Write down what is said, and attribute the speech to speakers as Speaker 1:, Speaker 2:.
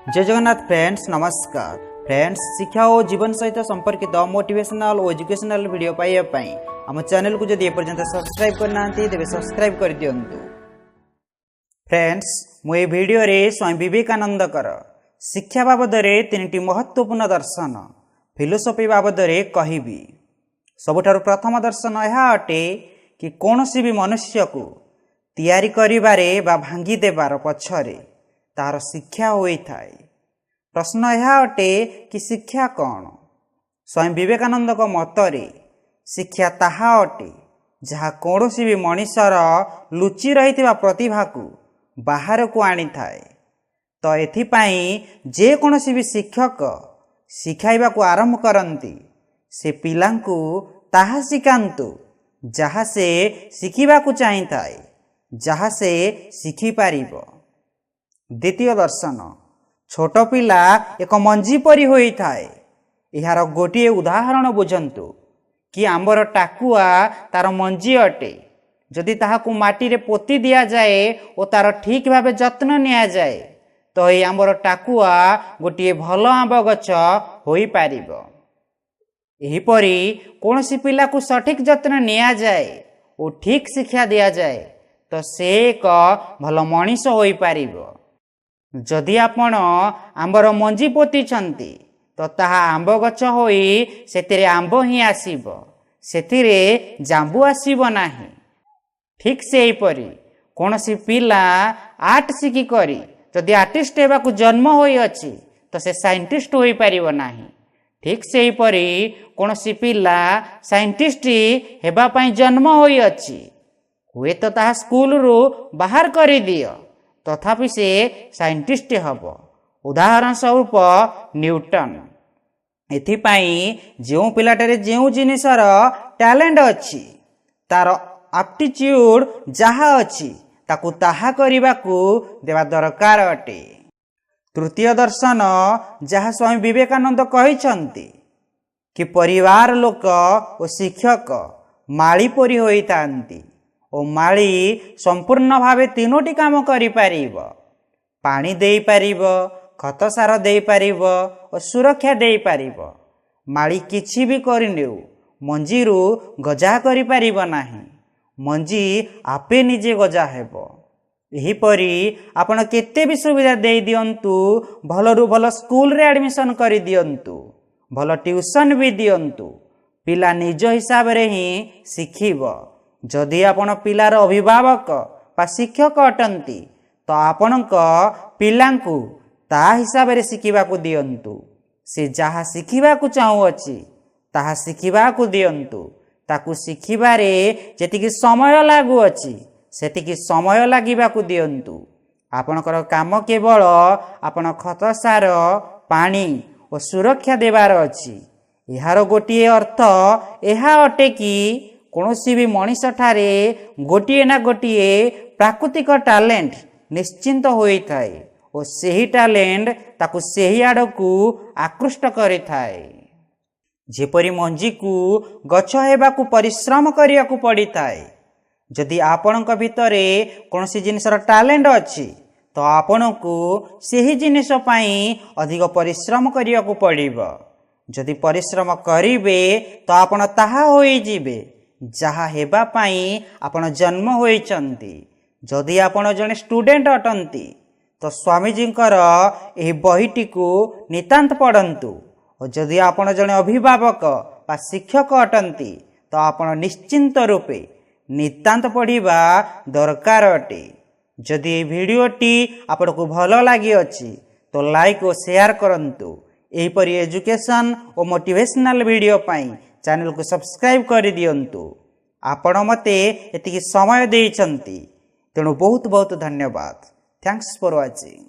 Speaker 1: जय जगन्नाथ फ्रेंड्स, नमस्कार फ्रेंड्स। शिक्षा और जीवन सहित संपर्कित मोटिवेशनल और एजुकेशनल वीडियो पाइबाई आम चैनल को जदि एपर्यंत सब्सक्राइब करना तेज सब्सक्राइब कर दिंतु। फ्रेंड्स, मुझे वीडियो रे स्वामी विवेकानंद शिक्षा बाबद तीन महत्वपूर्ण दर्शन फिलोसफी बाबद कहबी। सबुठारु प्रथम दर्शन यह अटे कि कौनसी भी मनुष्य को तैयारी करिबारे बा भांगी देबार पछरे तार शिक्षा होता है। प्रश्न यह अटे कि शिक्षा कौन? स्वामी विवेकानंद मतरे शिक्षा ताहा अटे जहाँ कौनसी भी मनुष्यर लुचि रही प्रतिभा को बाहर को आनी थाए। तो एथिपाई जे कौनसी भी शिक्षक शिखाइबा को आरंभ करती से पिलांकु ताहा शिखांतु जहाँ से शिखिबा को चाही थाए, जहाँ से शिखि पारिबो। द्वितीय दर्शन, छोट पिला एक मंजी परी होई थाए। यार गोटे उदाहरण बुझंतु कि आंबर टाकुआ तार मंजी अटे। जदि ताहाकु माटी रे पोती दिया जाए और तार ठीक भावे जत्न निया जाए तो ये आंबर टाकुआ गोटे भल आंब गछ होई पारिबो। एहिपरि कौनसी पिला को सठिक जत्न निया जाए और ठीक शिक्षा दिया जाए तो से एक भल मनीष होई पारिबो। जदि आपण आंबर मंजी पोती तो ताहा आंब गछ होई सेतिरे आंब ही आसीबो, सेतिरे जांबू आसीबो नाही। ठीक से एपरि कौनसी पिला आर्ट शिखी करी जदि आर्टिस्ट हेबा को जन्म होई अछि तो से साइंटिस्ट होई पारिबो नाही। ठीक से एपरि कौनसी पिला साइंटिस्ट हेबा पई जन्म होई अछि, हुए तो ताहा स्कूल रु बाहर करि दियो तथापि से साइंटिस्ट हब। उदाहरण स्वरूप न्यूटन। एथिपाई जो पिलाटारे जो जिनिसर टैलेंट अछि तार एप्टीट्यूड जहा अछि ताकू ताहा करिबाकू देवा दरकार अटे। तृतीय दर्शन जहा स्वामी विवेकानंद कहिसंती कि परिवार लोक और शिक्षक माली परी होइतांती और माली संपूर्ण भावे तीनोटी काम करि पारिबो। पानी देई पारिबो, खत सार देई पारिबो और सुरक्षा देई पारिबो। माली किछि भी करिनेउ मंजीरु गजा करि पारिबो नाही, मंजी आपे निजे गजा हेबो। एहिपरि आपण केते भी सुविधा देई दियंतु, भलरु भल स्कूल रे एडमिशन करि दियंतु, भल ट्यूशन भी दियंतु, पिला निज हिसाब रे ही शिखिबो। जदि आपण पिलार अभिभावक बा शिक्षक अटंती तो आपणक पिलांकु ता हिसाब रे शिखिबाकू दियंतु। से जहा शिखिबाकू चाहू अछि ताहा शिखिबाकू दियंतु। ताकू शिखिबारे जेतिकी समय लागू अछि सेतिकी समय लागिबाकू दियंतु। आपणकर काम केवल आपण खत सार, पानी और सुरक्षा देबार अछि। यार गोटिए अर्थ एहा अटे कि कौनसी भी मनीष ठारे गोटिए ना गोटिए प्राकृतिक टैलेंट निश्चिंत होई थाए और सेही टैलेंट ताकू सेही आड़कू आकृष्ट करि थाए। जेपरि मंजी को गछ हेबाकू परिश्रम करियाकू पड़ी थाए। जदि आपणक भितरे कौनसी जिनिसर टैलेंट अछि तो आपणकू सेही जिनिस पई अधिक परिश्रम करियाकू पड़िबो। जदि परिश्रम करिवे तो आपण ताहा होई जिवे जहा हेबा पाई आपण जन्म होइचंती। जदि आपण जने स्टूडेंट अटंती तो स्वामीजींकर एही बहीटी को नितांत पढ़ंतु। और जदि आपण जने अभिभावक बा शिक्षक अटंती तो आपण निश्चिंत रूपे नितांत पढ़िबा दरकार अटे। जदि ए वीडियोटी आपको भल लगी अछि तो लाइक और शेयर करंतु। एहिपरि एजुकेशन और मोटिवेशनल वीडियो पाई चैनल को सब्सक्राइब कर दियंतु। आपण मते एतिकी समय देइछंती तेणु बहुत बहुत धन्यवाद। Thanks for watching.